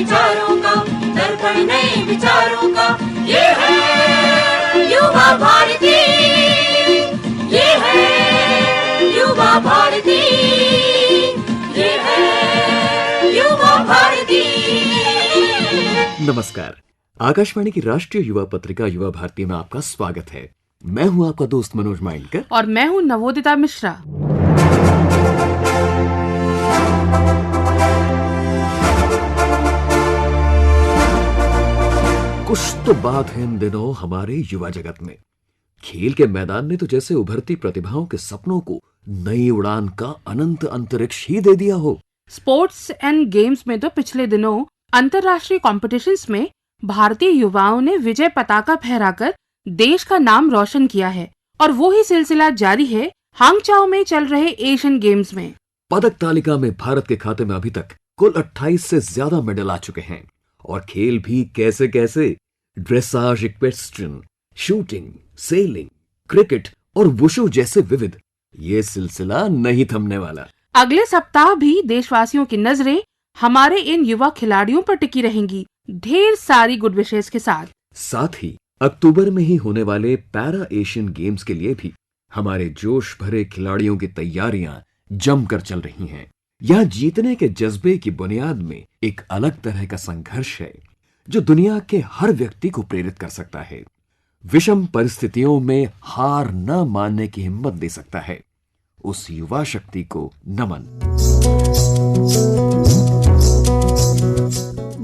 विचारों का, दर्पण नए विचारों का। ये है युवा भारती, ये है युवा भारती, ये है युवा भारती। नमस्कार, आकाशवाणी की राष्ट्रीय युवा पत्रिका युवा भारती में आपका स्वागत है। मैं हूं आपका दोस्त मनोज माइंडकर और मैं हूं नवोदिता मिश्रा। कुछ तो बात है इन दिनों हमारे युवा जगत में। खेल के मैदान ने तो जैसे उभरती प्रतिभाओं के सपनों को नई उड़ान का अनंत अंतरिक्ष ही दे दिया हो। स्पोर्ट्स एंड गेम्स में तो पिछले दिनों अंतर्राष्ट्रीय कॉम्पिटिशन्स में भारतीय युवाओं ने विजय पताका फहराकर देश का नाम रोशन किया है और वो ही सिलसिला जारी है हांगचाओ में चल रहे एशियन गेम्स में। पदक तालिका में भारत के खाते में अभी तक कुल 28 से ज्यादा मेडल आ चुके हैं और खेल भी कैसे कैसे dressage, equestrian, shooting, selling, cricket और वुशु जैसे विविध। ये सिलसिला नहीं थमने वाला। अगले सप्ताह भी देशवासियों की नजरें हमारे इन युवा खिलाड़ियों पर टिकी रहेंगी, ढेर सारी गुड विशेष के साथ ही अक्टूबर में ही होने वाले पैरा एशियन गेम्स के लिए भी हमारे जोश भरे खिलाड़ियों की तैयारियां जमकर चल रही हैं। यहाँ जीतने के जज्बे की बुनियाद में एक अलग तरह का संघर्ष है जो दुनिया के हर व्यक्ति को प्रेरित कर सकता है, विषम परिस्थितियों में हार न मानने की हिम्मत दे सकता है। उस युवा शक्ति को नमन।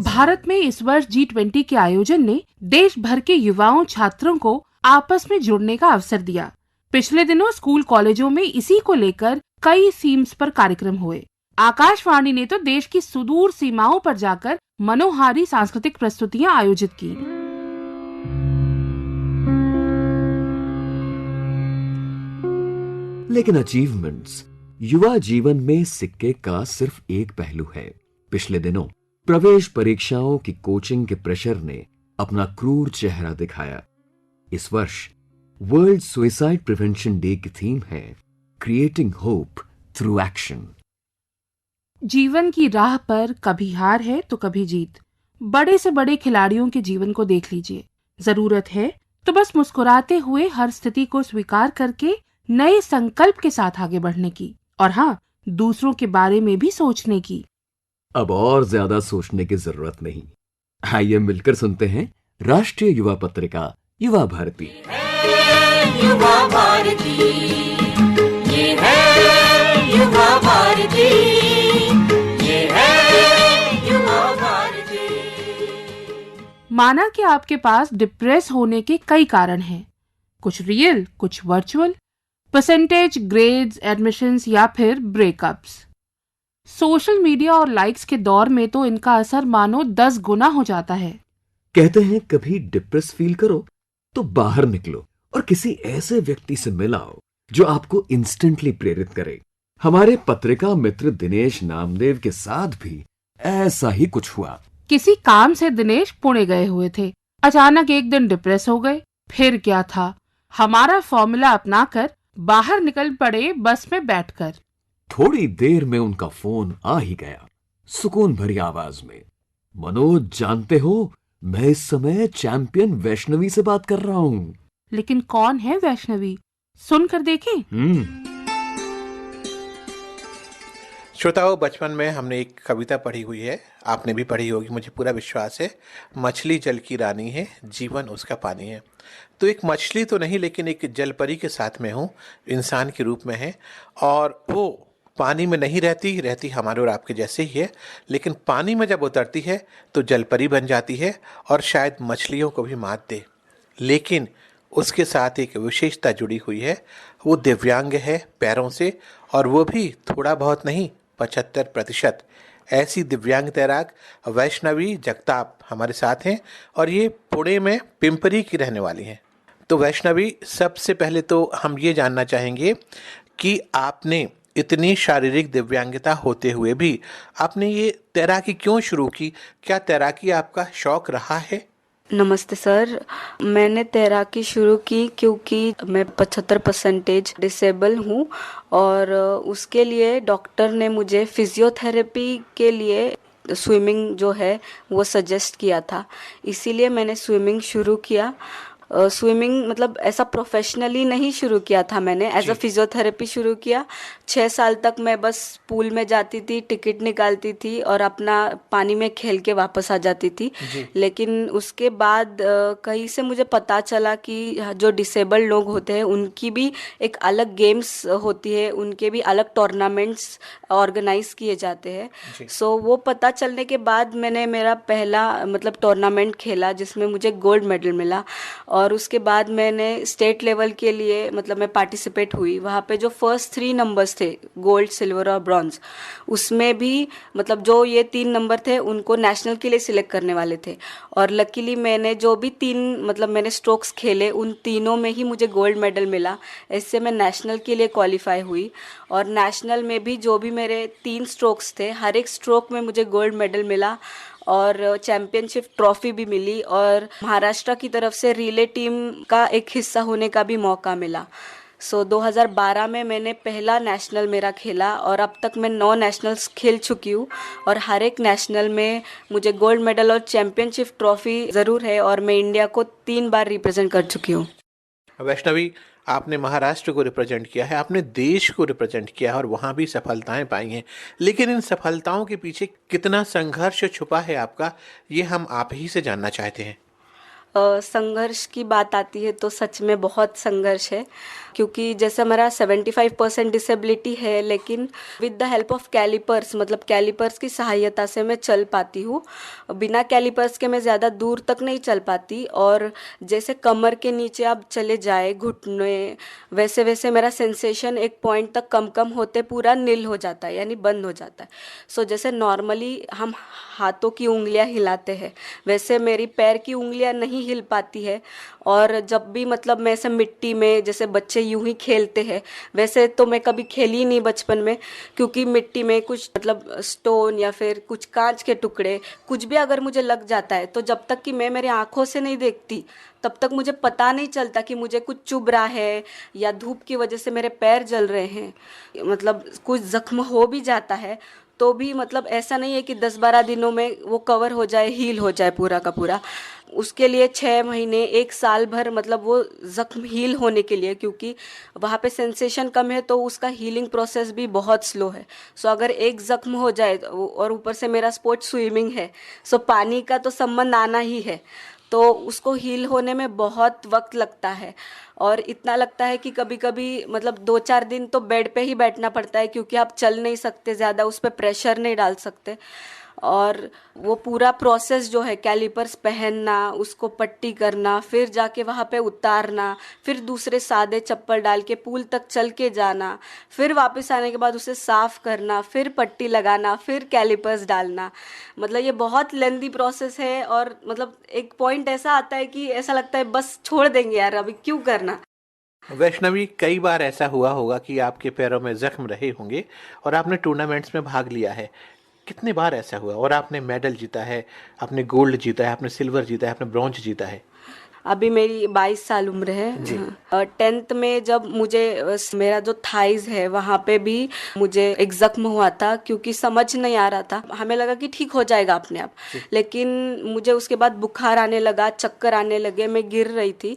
भारत में इस वर्ष G20 के आयोजन ने देश भर के युवाओं छात्रों को आपस में जुड़ने का अवसर दिया। पिछले दिनों स्कूल कॉलेजों में इसी को लेकर कई थीम्स पर कार्यक्रम हुए। आकाशवाणी ने तो देश की सुदूर सीमाओं पर जाकर मनोहारी सांस्कृतिक प्रस्तुतियां आयोजित की। लेकिन अचीवमेंट्स युवा जीवन में सिक्के का सिर्फ एक पहलू है। पिछले दिनों प्रवेश परीक्षाओं की कोचिंग के प्रेशर ने अपना क्रूर चेहरा दिखाया। इस वर्ष वर्ल्ड सुसाइड प्रिवेंशन डे की थीम है क्रिएटिंग होप थ्रू एक्शन। जीवन की राह पर कभी हार है तो कभी जीत। बड़े से बड़े खिलाड़ियों के जीवन को देख लीजिए। जरूरत है तो बस मुस्कुराते हुए हर स्थिति को स्वीकार करके नए संकल्प के साथ आगे बढ़ने की, और हाँ, दूसरों के बारे में भी सोचने की। अब और ज्यादा सोचने की जरूरत नहीं। आइए मिलकर सुनते हैं राष्ट्रीय युवा पत्रिका युवा भारती। युवा भारती, ये है युवा भारती, ये है युवा भारती। माना कि आपके पास डिप्रेस होने के कई कारण हैं, कुछ रियल, कुछ वर्चुअल, परसेंटेज, ग्रेड्स, एडमिशंस या फिर ब्रेकअप्स। सोशल मीडिया और लाइक्स के दौर में तो इनका असर मानो 10 गुना हो जाता है। कहते हैं कभी डिप्रेस फील करो तो बाहर निकलो और किसी ऐसे व्यक्ति से मिलाओ जो आपको इंस्टेंटली प्रेरित करे। हमारे पत्रिका मित्र दिनेश नामदेव के साथ भी ऐसा ही कुछ हुआ। किसी काम से दिनेश पुणे गए हुए थे। अचानक एक दिन डिप्रेस हो गए। फिर क्या था, हमारा फॉर्मूला अपनाकर बाहर निकल पड़े बस में बैठकर। थोड़ी देर में उनका फोन आ ही गया, सुकून भरी आवाज में। मनोज, जानते हो मैं इस समय चैंपियन वैष्णवी से बात कर रहा हूँ। लेकिन कौन है वैष्णवी, सुनकर देखें। श्रोताओं, बचपन में हमने एक कविता पढ़ी हुई है, आपने भी पढ़ी होगी, मुझे पूरा विश्वास है। मछली जल की रानी है, जीवन उसका पानी है। तो एक मछली तो नहीं, लेकिन एक जलपरी के साथ में हूँ, इंसान के रूप में है, और वो पानी में नहीं रहती हमारे और आपके जैसे ही है, लेकिन पानी में जब उतरती है तो जलपरी बन जाती है और शायद मछलियों को भी मात दे। लेकिन उसके साथ एक विशेषता जुड़ी हुई है, वो दिव्यांग है पैरों से, और वो भी थोड़ा बहुत नहीं, 75%। ऐसी दिव्यांग तैराक वैष्णवी जगताप हमारे साथ हैं और ये पुणे में पिंपरी की रहने वाली हैं। तो वैष्णवी, सबसे पहले तो हम ये जानना चाहेंगे कि आपने इतनी शारीरिक दिव्यांगता होते हुए भी आपने ये तैराकी क्यों शुरू की? क्या तैराकी आपका शौक रहा है? नमस्ते सर, मैंने तैराकी शुरू की क्योंकि मैं 75% डिसेबल हूँ और उसके लिए डॉक्टर ने मुझे फिजियोथेरेपी के लिए स्विमिंग जो है वो सजेस्ट किया था, इसीलिए मैंने स्विमिंग शुरू किया। स्विमिंग मतलब ऐसा प्रोफेशनली नहीं शुरू किया था मैंने, एज अ फिजियोथेरेपी शुरू किया। 6 साल तक मैं बस पूल में जाती थी, टिकट निकालती थी और अपना पानी में खेल के वापस आ जाती थी। लेकिन उसके बाद कहीं से मुझे पता चला कि जो डिसेबल्ड लोग होते हैं उनकी भी एक अलग गेम्स होती है, उनके भी अलग टूर्नामेंट्स ऑर्गेनाइज किए जाते हैं। सो वो पता चलने के बाद मैंने मेरा पहला मतलब टूर्नामेंट खेला जिसमें मुझे गोल्ड मेडल मिला। और उसके बाद मैंने स्टेट लेवल के लिए मतलब मैं पार्टिसिपेट हुई। वहाँ पे जो फर्स्ट 3 नंबर्स थे, गोल्ड, सिल्वर और ब्रॉन्ज, उसमें भी मतलब जो ये 3 नंबर थे उनको नेशनल के लिए सिलेक्ट करने वाले थे। और लकीली मैंने जो भी 3 मतलब मैंने स्ट्रोक्स खेले उन तीनों में ही मुझे गोल्ड मेडल मिला। इससे मैं नेशनल के लिए क्वालिफाई हुई। और नेशनल में भी जो भी मेरे 3 स्ट्रोक्स थे, हर एक स्ट्रोक में मुझे गोल्ड मेडल मिला और चैम्पियनशिप ट्रॉफी भी मिली। और महाराष्ट्र की तरफ से रिले टीम का एक हिस्सा होने का भी मौका मिला। 2012 में मैंने पहला नेशनल मेरा खेला और अब तक मैं 9 नेशनल्स खेल चुकी हूँ। और हर एक नेशनल में मुझे गोल्ड मेडल और चैम्पियनशिप ट्रॉफी ज़रूर है और मैं इंडिया को 3 बार रिप्रेजेंट कर चुकी हूँ। वैष्णवी, आपने महाराष्ट्र को रिप्रेजेंट किया है, आपने देश को रिप्रेजेंट किया है और वहाँ भी सफलताएं पाई हैं, लेकिन इन सफलताओं के पीछे कितना संघर्ष छुपा है आपका, ये हम आप ही से जानना चाहते हैं। संघर्ष की बात आती है तो सच में बहुत संघर्ष है, क्योंकि जैसे हमारा 75% डिसेबिलिटी है, लेकिन with the help of callipers मतलब कैलिपर्स की सहायता से मैं चल पाती हूँ। बिना कैलिपर्स के मैं ज़्यादा दूर तक नहीं चल पाती। और जैसे कमर के नीचे आप चले जाए घुटने, वैसे वैसे मेरा सेंसेशन एक पॉइंट तक कम कम होते पूरा नील हो जाता है, यानी बंद हो जाता है। सो जैसे नॉर्मली हम हाथों की उंगलियां हिलाते हैं, वैसे मेरी पैर की उंगलियां नहीं हिल पाती है। और जब भी मतलब मैं ऐसे मिट्टी में जैसे बच्चे यूं ही खेलते हैं, वैसे तो मैं कभी खेली ही नहीं बचपन में, क्योंकि मिट्टी में कुछ मतलब स्टोन या फिर कुछ कांच के टुकड़े कुछ भी अगर मुझे लग जाता है तो जब तक कि मैं मेरी आंखों से नहीं देखती तब तक मुझे पता नहीं चलता कि मुझे कुछ चुभ रहा है या धूप की वजह से मेरे पैर जल रहे हैं। मतलब कुछ जख्म हो भी जाता है तो भी मतलब ऐसा नहीं है कि 10-12 दिनों में वो कवर हो जाए, हील हो जाए पूरा का पूरा। उसके लिए 6 महीने 1 साल भर मतलब वो ज़ख्म हील होने के लिए, क्योंकि वहाँ पे सेंसेशन कम है तो उसका हीलिंग प्रोसेस भी बहुत स्लो है। सो अगर एक ज़ख्म हो जाए और ऊपर से मेरा स्पोर्ट स्विमिंग है, सो पानी का तो संबंध आना ही है, तो उसको हील होने में बहुत वक्त लगता है। और इतना लगता है कि कभी कभी मतलब 2-4 दिन तो बेड पे ही बैठना पड़ता है, क्योंकि आप चल नहीं सकते, ज़्यादा उस पर प्रेशर नहीं डाल सकते। और वो पूरा प्रोसेस जो है, कैलिपर्स पहनना, उसको पट्टी करना, फिर जाके वहाँ पे उतारना, फिर दूसरे सादे चप्पल डाल के पूल तक चल के जाना, फिर वापस आने के बाद उसे साफ करना, फिर पट्टी लगाना, फिर कैलिपर्स डालना, मतलब ये बहुत लेंदी प्रोसेस है। और मतलब एक पॉइंट ऐसा आता है कि ऐसा लगता है बस छोड़ देंगे यार, अभी क्यों करना। वैष्णवी, कई बार ऐसा हुआ होगा कि आपके पैरों में जख्म रहे होंगे और आपने टूर्नामेंट्स में भाग लिया है। कितने बार ऐसा हुआ और आपने मेडल जीता है, आपने गोल्ड जीता है, आपने सिल्वर जीता है, आपने ब्रॉन्ज जीता है? अभी मेरी 22 साल उम्र है। 10th में जब मुझे मेरा जो थाइज है वहाँ पे भी मुझे एक जख्म हुआ था, क्योंकि समझ नहीं आ रहा था, हमें लगा कि ठीक हो जाएगा अपने आप, लेकिन मुझे उसके बाद बुखार आने लगा, चक्कर आने लगे, मैं गिर रही थी।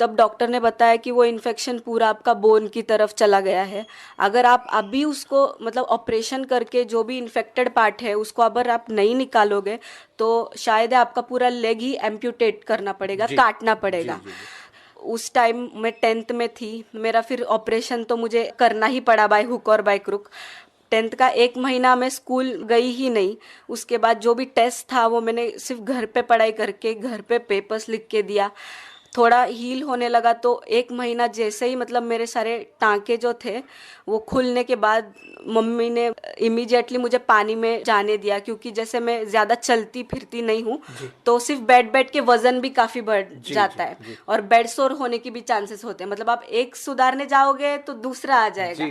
तब डॉक्टर ने बताया कि वो इन्फेक्शन पूरा आपका बोन की तरफ चला गया है। अगर आप अभी उसको मतलब ऑपरेशन करके जो भी इन्फेक्टेड पार्ट है उसको अगर आप नहीं निकालोगे तो शायद आपका पूरा लेग ही एम्प्यूटेट करना पड़ेगा, काटना पड़ेगा। उस टाइम मैं 10th में थी, मेरा फिर ऑपरेशन तो मुझे करना ही पड़ा बाय हुक और बाय क्रुक। 10th का 1 महीना मैं स्कूल गई ही नहीं। उसके बाद जो भी टेस्ट था वो मैंने सिर्फ घर पे पढ़ाई करके घर पे पेपर्स लिख के दिया। थोड़ा हील होने लगा तो 1 महीना जैसे ही मतलब मेरे सारे टांके जो थे वो खुलने के बाद मम्मी ने इमीडिएटली मुझे पानी में जाने दिया, क्योंकि जैसे मैं ज़्यादा चलती फिरती नहीं हूँ तो सिर्फ बैठ के वजन भी काफ़ी बढ़ जाता है और बेड सोर होने की भी चांसेस होते हैं। मतलब आप एक सुधारने जाओगे तो दूसरा आ जाएगा।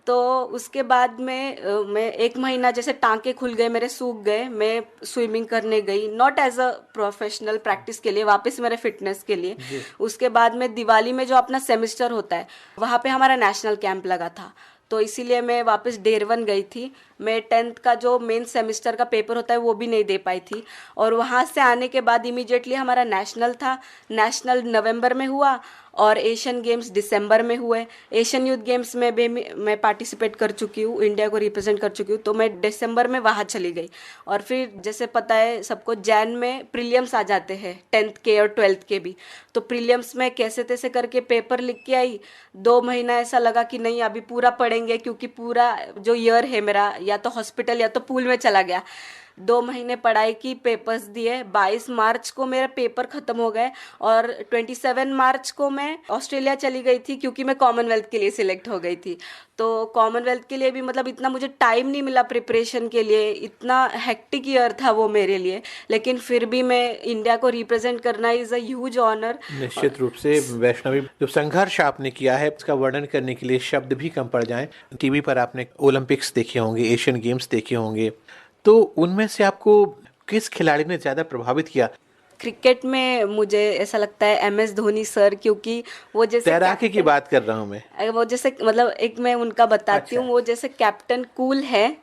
तो उसके बाद में मैं 1 महीना जैसे टांके खुल गए, मेरे सूख गए, मैं स्विमिंग करने गई, not as a professional practice के लिए, वापस मेरे फिटनेस के लिए। उसके बाद में दिवाली में जो अपना सेमेस्टर होता है वहाँ पे हमारा नेशनल कैंप लगा था, तो इसीलिए मैं वापस डेरवन गई थी। मैं 10th का जो मेन सेमेस्टर का पेपर होता है वो भी नहीं दे पाई थी। और वहाँ से आने के बाद इमीडिएटली हमारा नेशनल था। नेशनल नवंबर में हुआ और एशियन गेम्स दिसंबर में हुए। एशियन यूथ गेम्स में भी मैं पार्टिसिपेट कर चुकी हूँ, इंडिया को रिप्रेजेंट कर चुकी हूँ। तो मैं दिसंबर में वहाँ चली गई। और फिर जैसे पता है सबको, जैन में प्रीलियम्स आ जाते हैं 10th के और 12th के भी। तो प्रीलियम्स में कैसे तैसे करके पेपर लिख के आई। 2 महीना ऐसा लगा कि नहीं अभी पूरा पढ़ेंगे, क्योंकि पूरा जो ईयर है मेरा या तो हॉस्पिटल या तो पूल में चला गया। 2 महीने पढ़ाई की, पेपर्स दिए। 22 मार्च को मेरा पेपर खत्म हो गए और 27 मार्च को मैं ऑस्ट्रेलिया चली गई थी, क्योंकि मैं कॉमनवेल्थ के लिए सिलेक्ट हो गई थी। तो कॉमनवेल्थ के लिए भी मतलब इतना मुझे टाइम नहीं मिला प्रिपरेशन के लिए, इतना हेक्टिक ईयर था वो मेरे लिए। लेकिन फिर भी मैं इंडिया को रिप्रेजेंट करना इज़ अ ह्यूज ऑनर। निश्चित रूप से वैष्णवी, जो संघर्ष आपने किया है उसका वर्णन करने के लिए शब्द भी कम पड़ जाएं। टीवी पर आपने ओलंपिक्स देखे होंगे, एशियन गेम्स देखे होंगे, तो उनमें से आपको किस खिलाड़ी ने ज्यादा प्रभावित किया? क्रिकेट में मुझे ऐसा लगता है MS धोनी सर, क्योंकि वो जैसे तैराकी की बात कर रहा हूँ मैं। वो जैसे मतलब एक मैं उनका बताती हूँ। अच्छा। वो जैसे कैप्टन कूल है,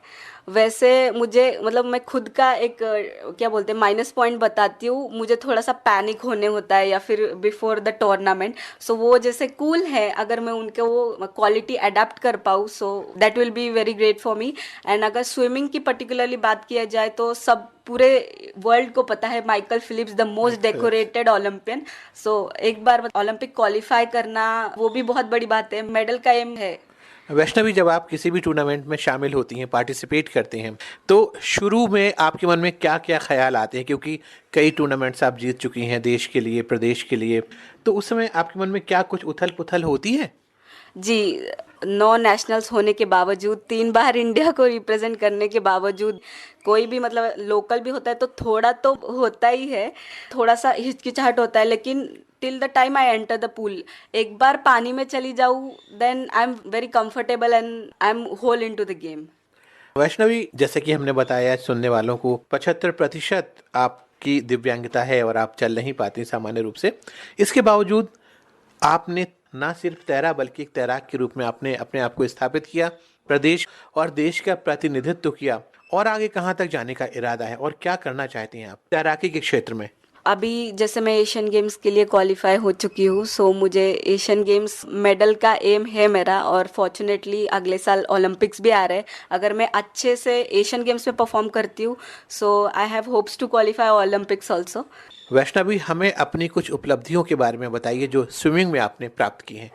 वैसे मुझे मतलब मैं खुद का एक क्या बोलते हैं माइनस पॉइंट बताती हूँ। मुझे थोड़ा सा पैनिक होने होता है या फिर बिफोर द टूर्नामेंट। सो वो जैसे कूल है, अगर मैं उनके वो क्वालिटी अडेप्ट कर पाऊँ so that will be very great for me. And अगर स्विमिंग की पर्टिकुलरली बात किया जाए तो सब पूरे वर्ल्ड को पता है Michael Phelps the most decorated Olympian. So एक बार ओलंपिक क्वालिफाई करना वो भी बहुत बड़ी बात है। मेडल का एम है। वैष्णवी, जब आप किसी भी टूर्नामेंट में शामिल होती हैं, पार्टिसिपेट करते हैं, तो शुरू में आपके मन में क्या क्या ख्याल आते हैं? क्योंकि कई टूर्नामेंट्स आप जीत चुकी हैं देश के लिए, प्रदेश के लिए, तो उस समय आपके मन में क्या कुछ उथल पुथल होती है? जी, 9 नेशनल्स होने के बावजूद, 3 बार इंडिया को रिप्रेजेंट करने के बावजूद, कोई भी मतलब लोकल भी होता है तो थोड़ा तो होता ही है, थोड़ा सा हिचकिचाहट होता है। लेकिन till the time I enter the pool, एक बार पानी में चली जाऊँ then I am very comfortable and I am whole into the द गेम। वैष्णवी, जैसे कि हमने बताया सुनने वालों को, 75% आपकी दिव्यांगता है और आप चल नहीं पाती सामान्य रूप से। इसके बावजूद आपने ना सिर्फ तैरा बल्कि एक तैराक के रूप में आपने अपने आप को स्थापित किया, प्रदेश और देश का प्रतिनिधित्व किया। और आगे कहाँ तक जाने का इरादा है और क्या करना चाहती हैं आप तैराकी के क्षेत्र में? अभी जैसे मैं एशियन गेम्स के लिए क्वालिफाई हो चुकी हूँ, सो मुझे एशियन गेम्स मेडल का एम है मेरा। और फॉर्चुनेटली अगले साल ओलंपिक्स भी आ रहे हैं। अगर मैं अच्छे से एशियन गेम्स में परफॉर्म करती हूँ so I have hopes to qualify Olympics also. Vaishnavi, हमें अपनी कुछ उपलब्धियों के बारे में बताइए जो स्विमिंग में आपने प्राप्त की हैं।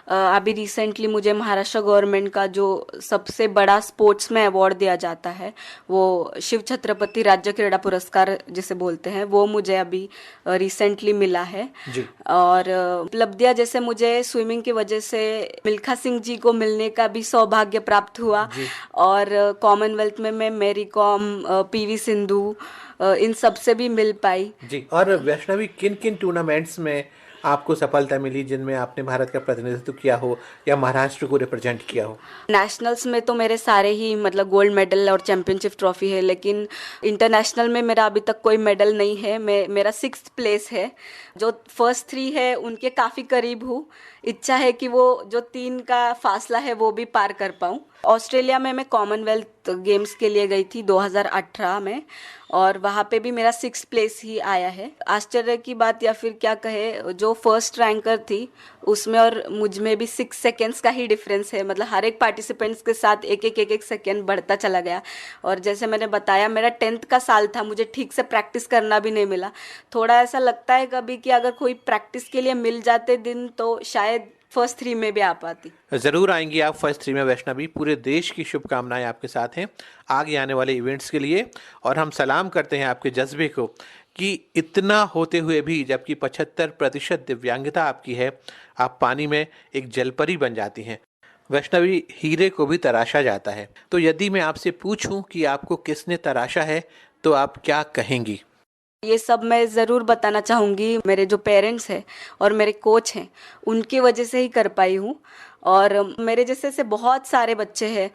अभी रिसेंटली मुझे महाराष्ट्र गवर्नमेंट का जो सबसे बड़ा स्पोर्ट्स में अवार्ड दिया जाता है, वो शिव छत्रपति राज्य क्रीड़ा पुरस्कार जिसे बोलते हैं, वो मुझे अभी रिसेंटली मिला है जी। और उपलब्धियां जैसे मुझे स्विमिंग की वजह से मिल्खा सिंह जी को मिलने का भी सौभाग्य प्राप्त हुआ। और कॉमनवेल्थ में मैं मैरी कॉम, PV सिंधु, इन सब से भी मिल पाई। जी। और वैष्णवी, किन किन टूर्नामेंट्स में आपको सफलता मिली जिनमें आपने भारत का प्रतिनिधित्व किया हो या महाराष्ट्र को रिप्रेजेंट किया हो? नेशनल्स में तो मेरे सारे ही मतलब गोल्ड मेडल और चैंपियनशिप ट्रॉफी है, लेकिन इंटरनेशनल में मेरा अभी तक कोई मेडल नहीं है। मेरा 6th प्लेस है। जो फर्स्ट 3 है उनके काफ़ी करीब हूँ। इच्छा है कि वो जो 3 का फासला है वो भी पार कर पाऊँ। ऑस्ट्रेलिया में मैं कॉमनवेल्थ गेम्स के लिए गई थी 2018 में और वहाँ पे भी मेरा 6th प्लेस ही आया है। आश्चर्य की बात या फिर क्या कहे, जो फर्स्ट रैंकर थी उसमें और मुझ में भी 6 सेकेंड्स का ही डिफरेंस है। मतलब हर एक पार्टिसिपेंट्स के साथ एक सेकेंड बढ़ता चला गया। और जैसे मैंने बताया मेरा 10th का साल था, मुझे ठीक से प्रैक्टिस करना भी नहीं मिला। थोड़ा ऐसा लगता है कभी कि अगर कोई प्रैक्टिस के लिए मिल जाते दिन तो शायद फर्स्ट 3 में भी आ पाती। जरूर आएंगी आप फर्स्ट 3 में वैष्णवी। पूरे देश की शुभकामनाएं आपके साथ हैं आगे आने वाले इवेंट्स के लिए। और हम सलाम करते हैं आपके जज्बे को कि इतना होते हुए भी, जबकि 75% दिव्यांगता आपकी है, आप पानी में एक जलपरी बन जाती हैं। वैष्णवी, हीरे को भी तराशा जाता है, तो यदि मैं आपसे पूछूं कि आपको किसने तराशा है तो आप क्या कहेंगी? ये सब मैं ज़रूर बताना चाहूँगी। मेरे जो पेरेंट्स हैं और मेरे कोच हैं उनकी वजह से ही कर पाई हूँ। और मेरे जैसे बहुत सारे बच्चे हैं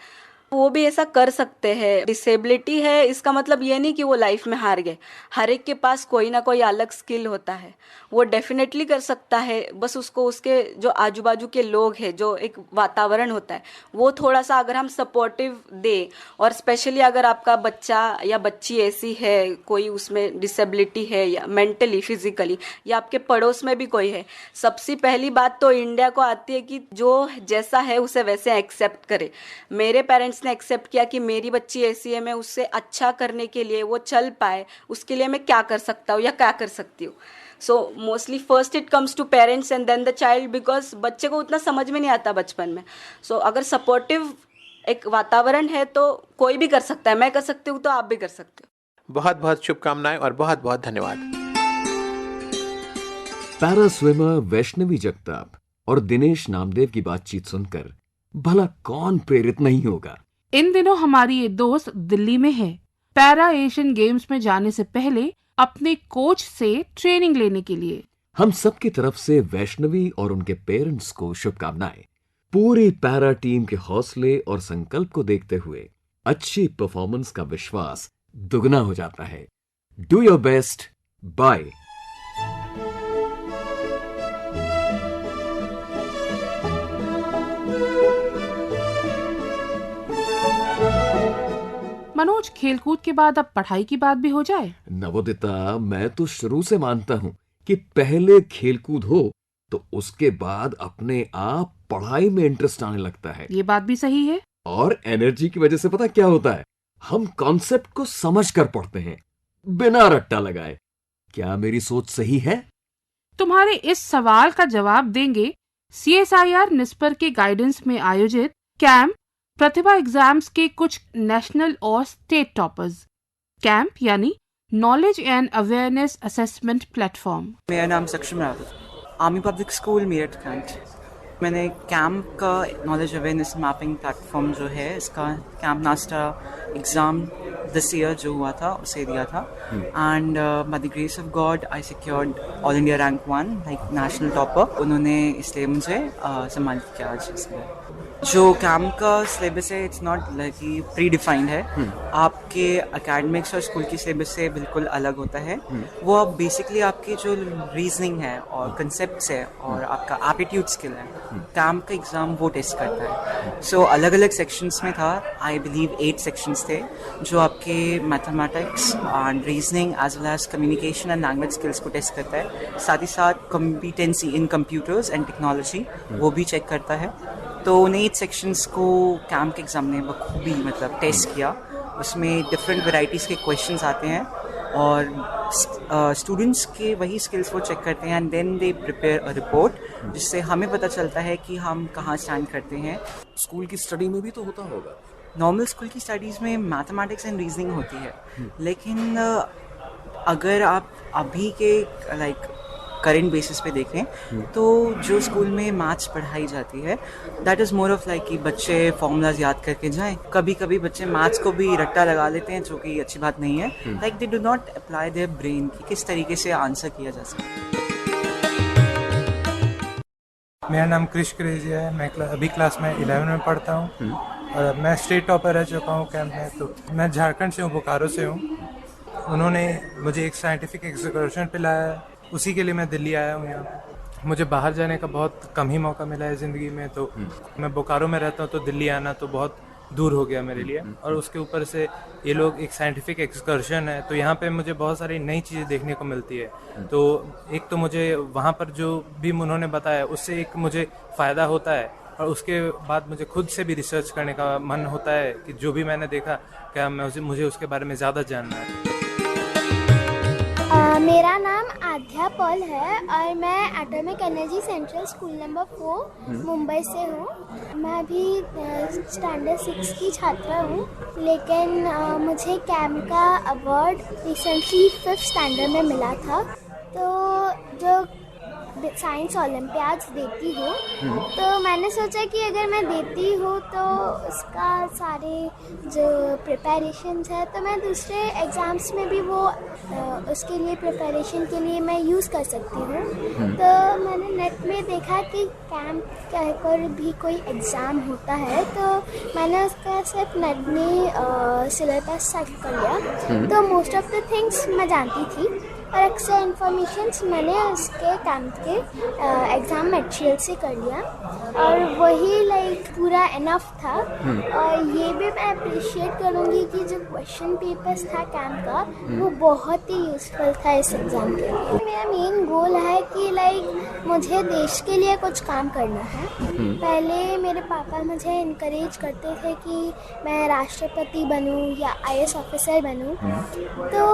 वो भी ऐसा कर सकते हैं। डिसेबिलिटी है इसका मतलब ये नहीं कि वो लाइफ में हार गए। हर एक के पास कोई ना कोई अलग स्किल होता है, वो डेफिनेटली कर सकता है। बस उसको उसके जो आजू बाजू के लोग हैं, जो एक वातावरण होता है, वो थोड़ा सा अगर हम सपोर्टिव दे, और स्पेशली अगर आपका बच्चा या बच्ची ऐसी है, कोई उसमें डिसेबिलिटी है या मेंटली फिजिकली, या आपके पड़ोस में भी कोई है, सबसे पहली बात तो इंडिया को आती है कि जो जैसा है उसे वैसे एक्सेप्ट करे। मेरे पेरेंट्स ने एक्सेप्ट किया कि मेरी बच्ची ऐसी है, मैं उससे अच्छा करने के लिए, वो चल पाए उसके लिए मैं क्या कर सकता हूँ या क्या कर सकती हूँ। So mostly first it comes to parents and then the child, because बच्चे को उतना समझ में नहीं आता बचपन में। सो अगर सपोर्टिव एक वातावरण है तो कोई भी कर सकता है। मैं कर सकती हूँ तो आप भी कर सकते हो। बहुत बहुत शुभकामनाएं और बहुत बहुत धन्यवाद। पैरा स्विमर वैष्णवी जगताप और दिनेश नामदेव की बातचीत सुनकर भला कौन प्रेरित नहीं होगा। इन दिनों हमारी ये दोस्त दिल्ली में है, पैरा एशियन गेम्स में जाने से पहले अपने कोच से ट्रेनिंग लेने के लिए। हम सबकी तरफ से वैष्णवी और उनके पेरेंट्स को शुभकामनाएं। पूरी पैरा टीम के हौसले और संकल्प को देखते हुए अच्छी परफॉर्मेंस का विश्वास दुगना हो जाता है। Do your best. Bye. Manoj, खेलकूद के बाद अब पढ़ाई की बात भी हो जाए। नवोदिता, मैं तो शुरू से मानता हूं कि पहले खेलकूद हो तो उसके बाद अपने आप पढ़ाई में इंटरेस्ट आने लगता है। ये बात भी सही है। और एनर्जी की वजह से पता क्या होता है, हम कॉन्सेप्ट को समझ कर पढ़ते हैं बिना रट्टा लगाए। क्या मेरी सोच सही है? तुम्हारे इस सवाल का जवाब देंगे CSIR निस्पर के गाइडेंस में आयोजित कैंप प्रतिभा एग्जाम्स के कुछ नेशनल और स्टेट टॉपर्स। कैंप यानी knowledge and awareness assessment platform. मेरा नाम Saksham Rawat, army public school Meerut cantt. मैंने कैंप का नॉलेज अवेयरनेस मैपिंग प्लेटफॉर्म जो है, इसका KAMP NASTA exam this year जो हुआ था उसे दिया था। And by the grace of God I secured all India rank 1, like national topper. उन्होंने इसलिए मुझे सम्मानित किया आज इसलिए। जो कैंप का सिलेबस है, it's not like pre defined है। आपके एकेडमिक्स और स्कूल की सिलेबस से बिल्कुल अलग होता है। वो अब बेसिकली आपकी जो रीजनिंग है और कंसेप्ट्स है और आपका एप्टीट्यूड स्किल है, कैंप का एग्ज़ाम वो टेस्ट करता है। सो अलग अलग सेक्शंस में था, आई बिलीव 8 सेक्शंस थे, जो आपके mathematics and reasoning as well as communication and language skills को टेस्ट करता है। साथ ही साथ competency in computers and technology वो भी चेक करता है। तो उन 8 सेक्शंस को कैंप के एग्ज़ाम ने बखूबी मतलब टेस्ट किया। उसमें डिफरेंट वेराइटीज़ के क्वेश्चंस आते हैं और स्टूडेंट्स के वही स्किल्स वो चेक करते हैं and then they prepare a report, जिससे हमें पता चलता है कि हम कहाँ स्टैंड करते हैं। स्कूल की स्टडी में भी तो होता होगा। नॉर्मल स्कूल की स्टडीज़ में मैथमेटिक्स एंड रीजनिंग होती है, लेकिन अगर आप अभी के लाइक करेंट बेसिस पे देखें तो जो स्कूल में मैथ्स पढ़ाई जाती है, that is more of like कि बच्चे फॉर्मूलाज याद करके जाएं। कभी कभी बच्चे मैथ्स को भी रट्टा लगा लेते हैं, जो कि अच्छी बात नहीं है। Like they do not apply their brain कि किस तरीके से आंसर किया जा सकता है। मेरा नाम क्रिश क्रेजिया है। मैं अभी क्लास में 11 में पढ़ता हूँ और मैं स्टेट टॉपर रह चुका हूँ कैंप में। तो मैं झारखंड से हूँ, बोकारो से हूँ। उन्होंने मुझे एक साइंटिफिक एक्सकर्शन पे लाया, उसी के लिए मैं दिल्ली आया हूँ यहाँ। मुझे बाहर जाने का बहुत कम ही मौका मिला है ज़िंदगी में, तो मैं बोकारो में रहता हूँ, तो दिल्ली आना तो बहुत दूर हो गया मेरे लिए। और उसके ऊपर से ये लोग एक साइंटिफिक एक्सकर्शन है, तो यहाँ पे मुझे बहुत सारी नई चीज़ें देखने को मिलती है। तो एक तो मुझे वहाँ पर जो भी उन्होंने बताया उससे एक मुझे फ़ायदा होता है, और उसके बाद मुझे खुद से भी रिसर्च करने का मन होता है कि जो भी मैंने देखा क्या मुझे उसके बारे में ज़्यादा जानना है। मेरा नाम आध्या पॉल है और मैं atomic energy central school number 4 Mumbai से हूँ। मैं अभी स्टैंडर्ड 6 की छात्रा हूँ, लेकिन मुझे कैंप का अवार्ड रिसेंटली 5th स्टैंडर्ड में मिला था। तो जो साइंस ओलंपियाड्स देती हूँ, तो मैंने सोचा कि अगर मैं देती हूँ तो उसका सारे जो प्रिपरेशंस है तो मैं दूसरे एग्ज़ाम्स में भी वो उसके लिए प्रिपरेशन के लिए मैं यूज़ कर सकती हूँ। तो मैंने नेट में देखा कि कैंप पर भी कोई एग्ज़ाम होता है, तो मैंने उसका सिर्फ नेट में सिलेबस सेट कर लिया। तो मोस्ट ऑफ द थिंग्स मैं जानती थी और अक्सर इन्फॉर्मेशंस मैंने उसके कैंप के एग्ज़ाम मटेरियल से कर लिया और वही लाइक पूरा इनफ था। और ये भी मैं अप्रिशिएट करूँगी कि जो क्वेश्चन पेपर्स था कैंप का वो बहुत ही यूज़फुल था इस एग्ज़ाम के लिए। मेरा मेन गोल है कि लाइक मुझे देश के लिए कुछ काम करना है। पहले मेरे पापा मुझे इनकरेज करते थे कि मैं राष्ट्रपति बनूं या आईएएस ऑफिसर बनूं, तो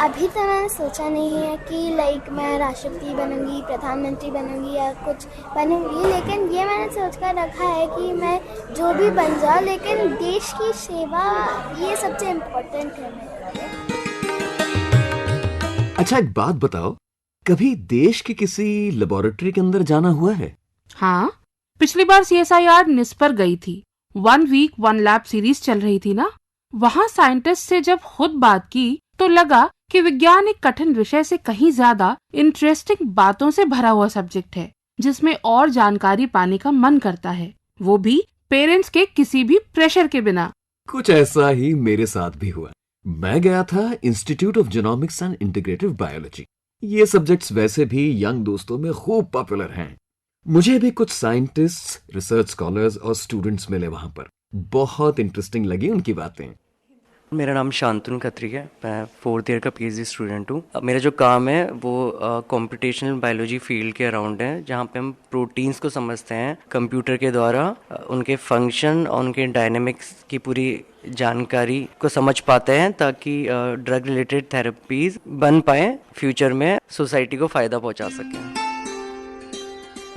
अभी तो मैंने सोचा नहीं है कि लाइक मैं राष्ट्रपति बनूंगी, प्रधानमंत्री बनूंगी या कुछ बनूंगी, लेकिन ये मैंने सोच कर रखा है कि मैं जो भी बन जाऊँ लेकिन देश की सेवा ये सबसे इम्पोर्टेंट है मेरे लिए। अच्छा, एक बात बताओ, कभी देश के किसी लेबोरेटरी के अंदर जाना हुआ है? हाँ, पिछली बार CSIR निस्पर गई थी। 1 वीक 1 लैब सीरीज चल रही थी ना, वहाँ साइंटिस्ट से जब खुद बात की तो लगा कि विज्ञान एक कठिन विषय से कहीं ज्यादा इंटरेस्टिंग बातों से भरा हुआ सब्जेक्ट है, जिसमें और जानकारी पाने का मन करता है, वो भी पेरेंट्स के किसी भी प्रेशर के बिना। कुछ ऐसा ही मेरे साथ भी हुआ। मैं गया था institute of genomics and integrative biology. ये सब्जेक्ट्स वैसे भी यंग दोस्तों में खूब पॉपुलर हैं। मुझे भी कुछ साइंटिस्ट्स, रिसर्च स्कॉलर्स और स्टूडेंट्स मिले वहां पर। बहुत इंटरेस्टिंग लगी उनकी बातें। मेरा नाम शांतनु खत्री है। मैं 4th ईयर का PhD स्टूडेंट हूँ। मेरा जो काम है वो कंप्यूटेशनल बायोलॉजी फील्ड के अराउंड है, जहाँ पे हम प्रोटीन्स को समझते हैं कंप्यूटर के द्वारा, उनके फंक्शन और उनके डायनेमिक्स की पूरी जानकारी को समझ पाते हैं ताकि ड्रग रिलेटेड थेरेपीज बन पाएँ, फ्यूचर में सोसाइटी को फ़ायदा पहुँचा सकें।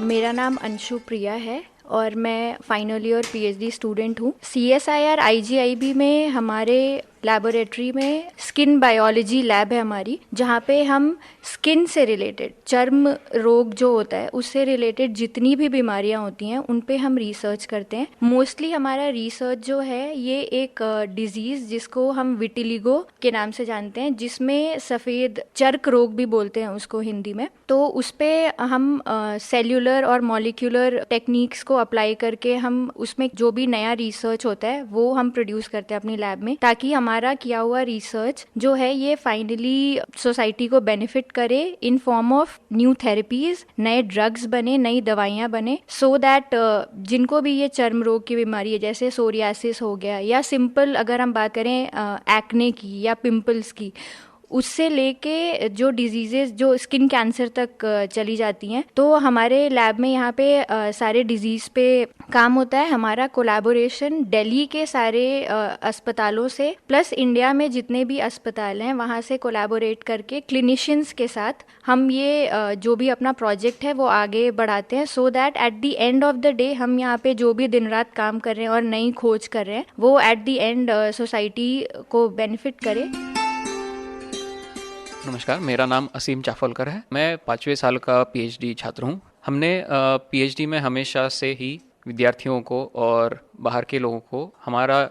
मेरा नाम अंशु प्रिया है और मैं फाइनल ईयर PhD स्टूडेंट हूँ। CSIR IGIB में हमारे लैबोरेटरी में स्किन बायोलॉजी लैब है हमारी, जहाँ पे हम स्किन से रिलेटेड, चर्म रोग जो होता है उससे रिलेटेड जितनी भी बीमारियाँ होती हैं उन पे हम रिसर्च करते हैं। मोस्टली हमारा रिसर्च जो है ये एक डिजीज़ जिसको हम विटिलिगो के नाम से जानते हैं, जिसमें सफ़ेद चर्क रोग भी बोलते हैं उसको हिंदी में। तो उस पर हम सेल्यूलर और मॉलिक्यूलर टेक्निक्स को अप्लाई करके हम उसमें जो भी नया रिसर्च होता है वो हम प्रोड्यूस करते हैं अपनी लैब में, ताकि हमारा किया हुआ रिसर्च जो है ये फाइनली सोसाइटी को बेनिफिट करे in form of new therapies, नए ड्रग्स बने, नई दवाइयाँ बने, सो दैट जिनको भी ये चर्म रोग की बीमारी है जैसे सोरियासिस हो गया, या सिंपल अगर हम बात करें एक्ने की या पिंपल्स की, उससे लेके जो डिजीज़ेस जो स्किन कैंसर तक चली जाती हैं, तो हमारे लैब में यहाँ पे सारे डिजीज़ पे काम होता है। हमारा कोलैबोरेशन दिल्ली के सारे अस्पतालों से प्लस इंडिया में जितने भी अस्पताल हैं वहाँ से कोलैबोरेट करके क्लिनिशियंस के साथ हम ये जो भी अपना प्रोजेक्ट है वो आगे बढ़ाते हैं, so that at the end of the day हम यहाँ पे जो भी दिन रात काम कर रहे हैं और नई खोज कर रहे हैं वो एट द एंड सोसाइटी को बेनिफिट करे। नमस्कार, मेरा नाम असीम चाफलकर है। मैं 5वें साल का PhD छात्र हूँ। हमने PhD में हमेशा से ही विद्यार्थियों को और बाहर के लोगों को हमारा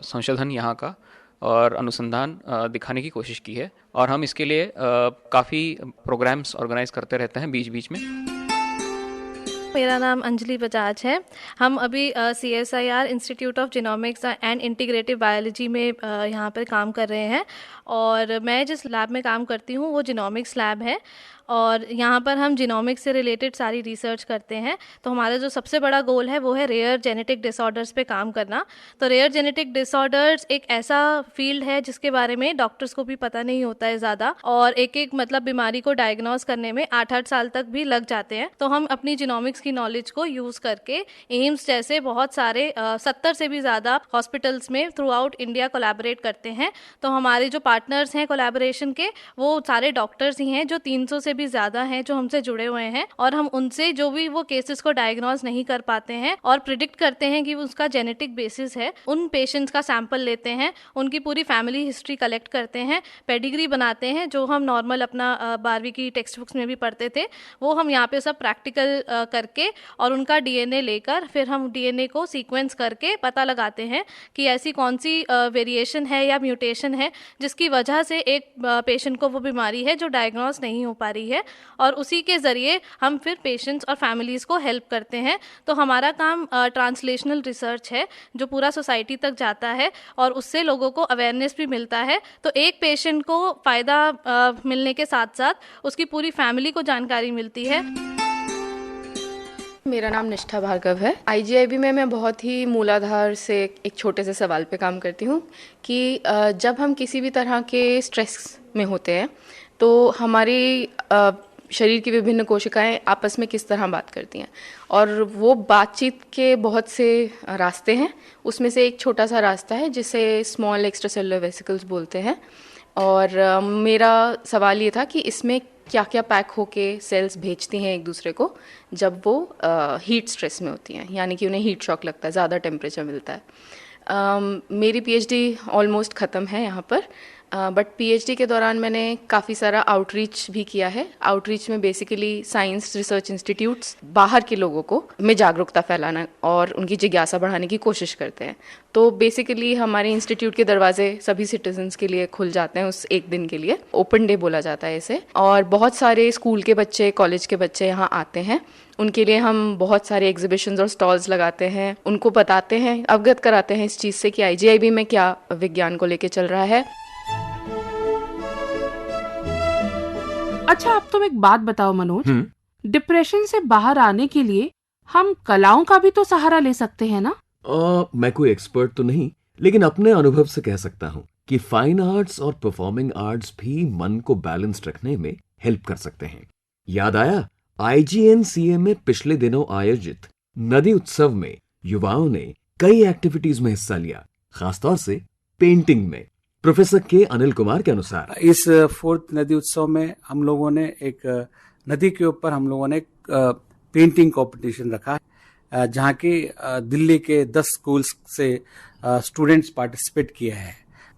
संशोधन यहाँ का और अनुसंधान दिखाने की कोशिश की है, और हम इसके लिए काफ़ी प्रोग्राम्स ऑर्गेनाइज करते रहते हैं बीच बीच में। मेरा नाम अंजलि बजाज है। हम अभी CSIR institute of genomics and integrative biology में यहाँ पर काम कर रहे हैं, और मैं जिस लैब में काम करती हूँ वो जीनोमिक्स लैब है, और यहाँ पर हम जीनोमिक्स से रिलेटेड सारी रिसर्च करते हैं। तो हमारा जो सबसे बड़ा गोल है वो है रेयर जेनेटिक डिसऑर्डर्स पे काम करना। तो रेयर जेनेटिक डिसऑर्डर्स एक ऐसा फील्ड है जिसके बारे में डॉक्टर्स को भी पता नहीं होता है ज़्यादा, और एक एक मतलब बीमारी को डायग्नोज करने में 8-8 साल तक भी लग जाते हैं। तो हम अपनी जीनोमिक्स की नॉलेज को यूज़ करके एम्स जैसे बहुत सारे 70 से भी ज़्यादा हॉस्पिटल्स में थ्रू आउट इंडिया कोलैबोरेट करते हैं। तो हमारे जो पार्टनर्स हैं कोलैबोरेशन के वो सारे डॉक्टर्स ही हैं जो 300 से से भी ज़्यादा हैं जो हमसे जुड़े हुए हैं, और हम उनसे जो भी वो केसेस को डायग्नोज नहीं कर पाते हैं और प्रिडिक्ट करते हैं कि उसका जेनेटिक बेसिस है, उन पेशेंट्स का सैंपल लेते हैं, उनकी पूरी फैमिली हिस्ट्री कलेक्ट करते हैं, पेडिग्री बनाते हैं, जो हम नॉर्मल अपना 12वीं की टेक्स्ट बुक्स में भी पढ़ते थे, वो हम यहाँ पे सब प्रैक्टिकल करके और उनका डीएनए लेकर फिर हम डीएनए को सीक्वेंस करके पता लगाते हैं कि ऐसी कौन सी वेरिएशन है या म्यूटेशन है जिसकी वजह से एक पेशेंट को वो बीमारी है जो डायग्नोज नहीं हो पा रही है, और उसी के ज़रिए हम फिर पेशेंट्स और फैमिलीज़ को हेल्प करते हैं। तो हमारा काम ट्रांसलेशनल रिसर्च है जो पूरा सोसाइटी तक जाता है और उससे लोगों को अवेयरनेस भी मिलता है। तो एक पेशेंट को फ़ायदा मिलने के साथ साथ उसकी पूरी फैमिली को जानकारी मिलती है। मेरा नाम निष्ठा भार्गव है। आईजीआईबी में मैं बहुत ही मूलाधार से एक छोटे से सवाल पे काम करती हूँ कि जब हम किसी भी तरह के स्ट्रेस में होते हैं तो हमारी शरीर की विभिन्न कोशिकाएं आपस में किस तरह बात करती हैं, और वो बातचीत के बहुत से रास्ते हैं। उसमें से एक छोटा सा रास्ता है जिसे स्मॉल एक्स्ट्रासेलुलर वेसिकल्स बोलते हैं। और मेरा सवाल ये था कि इसमें क्या क्या पैक होके सेल्स भेजती हैं एक दूसरे को जब वो हीट स्ट्रेस में होती हैं, यानी कि उन्हें हीट शॉक लगता है, ज़्यादा टेम्परेचर मिलता है। मेरी पीएचडी ऑलमोस्ट ख़त्म है यहाँ पर, बट पीएचडी के दौरान मैंने काफ़ी सारा आउटरीच भी किया है। आउटरीच में बेसिकली साइंस रिसर्च इंस्टीट्यूट्स बाहर के लोगों को में जागरूकता फैलाना और उनकी जिज्ञासा बढ़ाने की कोशिश करते हैं। तो बेसिकली हमारे इंस्टीट्यूट के दरवाजे सभी सिटीजन्स के लिए खुल जाते हैं उस एक दिन के लिए, ओपन डे बोला जाता है इसे। और बहुत सारे स्कूल के बच्चे, कॉलेज के बच्चे यहाँ आते हैं। उनके लिए हम बहुत सारे एग्जीबिशंस और स्टॉल्स लगाते हैं, उनको बताते हैं, अवगत कराते हैं इस चीज़ से कि आईजीआईबी में क्या विज्ञान को लेकर चल रहा है। अच्छा, अब तुम एक बात बताओ मनोज, डिप्रेशन से बाहर आने के लिए हम कलाओं का भी तो सहारा ले सकते हैं ना? मैं कोई एक्सपर्ट तो नहीं, लेकिन अपने अनुभव से कह सकता हूँ कि फाइन आर्ट्स और परफॉर्मिंग आर्ट्स भी मन को बैलेंस्ड रखने में हेल्प कर सकते हैं। याद आया, आईजीएनसीए में पिछले दिनों आयोजित नदी उत्सव में युवाओं ने कई एक्टिविटीज में हिस्सा लिया, खासतौर से पेंटिंग में। प्रोफेसर के अनिल कुमार के अनुसार इस 4th नदी उत्सव में हम लोगों ने एक नदी के ऊपर हम लोगों ने एक पेंटिंग कंपटीशन रखा है, जहाँ की दिल्ली के 10 स्कूल्स से स्टूडेंट्स पार्टिसिपेट किए हैं।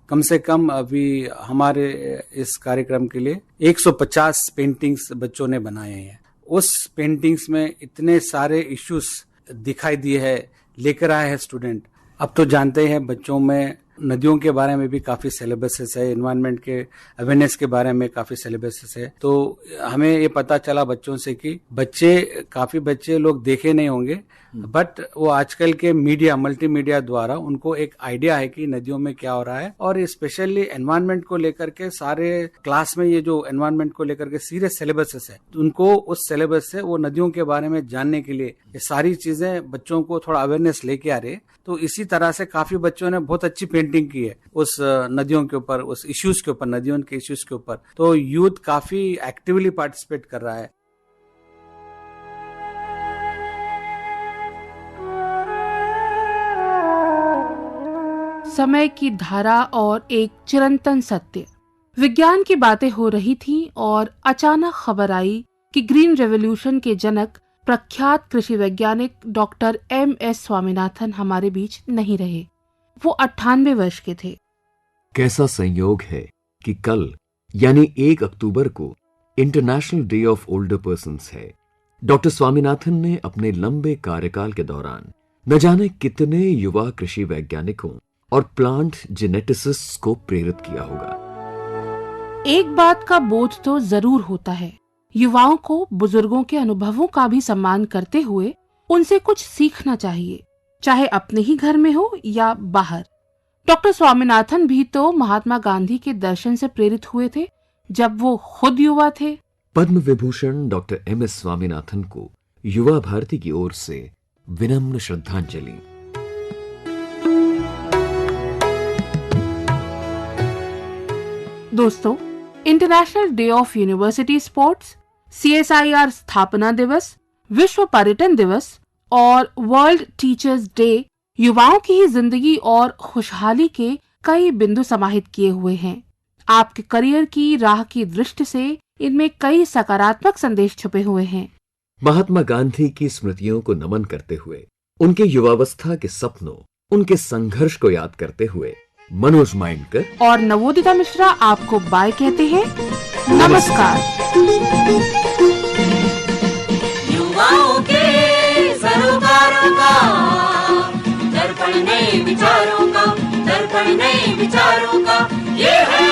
कम से कम अभी हमारे इस कार्यक्रम के लिए 150 पेंटिंग्स बच्चों ने बनाए हैं। उस पेंटिंग्स में इतने सारे इश्यूज दिखाई दिए है, लेकर आए हैं स्टूडेंट। अब तो जानते हैं बच्चों में नदियों के बारे में भी काफी सिलेबसेस है, एनवायरनमेंट के अवेयरनेस के बारे में काफी सिलेबसेस है। तो हमें ये पता चला बच्चों से कि काफी बच्चे लोग देखे नहीं होंगे, बट वो आजकल के मीडिया, मल्टीमीडिया द्वारा उनको एक आइडिया है कि नदियों में क्या हो रहा है। और स्पेशली एनवायरनमेंट को लेकर के सारे क्लास में ये जो एनवायरनमेंट को लेकर के सीरियस सिलेबसेस है, उनको उस सिलेबस से वो नदियों के बारे में जानने के लिए ये सारी चीजें बच्चों को थोड़ा अवेयरनेस लेके आ रहे। तो इसी तरह से काफी बच्चों ने बहुत अच्छी पेंटिंग की है उस नदियों के ऊपर, उस इश्यूज के ऊपर, नदियों के इश्यूज के ऊपर। तो यूथ काफी एक्टिवली पार्टिसिपेट कर रहा है। समय की धारा और एक चिरंतन सत्य। विज्ञान की बातें हो रही थी और अचानक खबर आई कि ग्रीन रेवोल्यूशन के जनक प्रख्यात कृषि वैज्ञानिक डॉक्टर MS स्वामीनाथन हमारे बीच नहीं रहे। वो 98 वर्ष के थे। कैसा संयोग है कि कल यानी 1 अक्टूबर को international day of older persons है। डॉक्टर स्वामीनाथन ने अपने लंबे कार्यकाल के दौरान न जाने कितने युवा कृषि वैज्ञानिकों और प्लांट जेनेटिसिस्ट्स को प्रेरित किया होगा। एक बात का बोध तो जरूर होता है, युवाओं को बुजुर्गों के अनुभवों का भी सम्मान करते हुए उनसे कुछ सीखना चाहिए, चाहे अपने ही घर में हो या बाहर। डॉक्टर स्वामीनाथन भी तो महात्मा गांधी के दर्शन से प्रेरित हुए थे जब वो खुद युवा थे। पद्म विभूषण डॉक्टर MS स्वामीनाथन को युवा भारती की ओर से विनम्र श्रद्धांजलि। दोस्तों, international day of university sports, CSIR स्थापना दिवस, विश्व पर्यटन दिवस और वर्ल्ड टीचर्स डे युवाओं की ही जिंदगी और खुशहाली के कई बिंदु समाहित किए हुए हैं। आपके करियर की राह की दृष्टि से इनमें कई सकारात्मक संदेश छुपे हुए हैं। महात्मा गांधी की स्मृतियों को नमन करते हुए, उनके युवावस्था के सपनों, उनके संघर्ष को याद करते हुए मनोज माइंडकर और नवोदिता मिश्रा आपको बाय कहते हैं। नमस्कार। युवाओं के सरोकारों का दर्पण नए विचारों का, दर्पण नए विचारों का, ये है